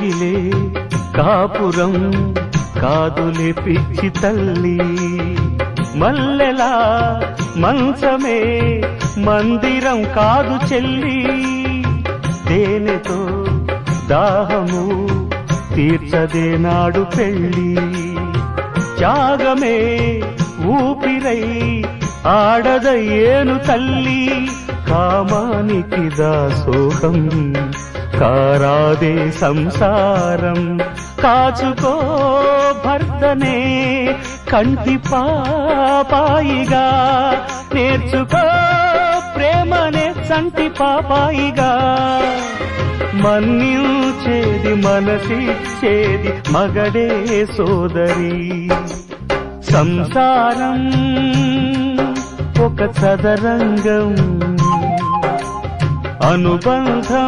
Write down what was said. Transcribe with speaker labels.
Speaker 1: కోగిలే కాపురం కాదులే పిచ్చి తల్లి మల్లెలా మంచమే మందిరం కాదు చెల్లి తేనెతో దాహము తీర్చదే నాడు పెళ్ళి త్యాగమే ఊపిరై ఆడదయ్యేను తల్లి కామానికి దాసోహం కారాదే సంసారం కాచుకో భర్తనే కంటి పాపాయిగా నేర్చుకో ప్రేమనే సంటి పాపాయిగా మన్నించేది మనసిచ్చేది మగడే సోదరి సంసారం ఒక చదరంగం అనుబంధం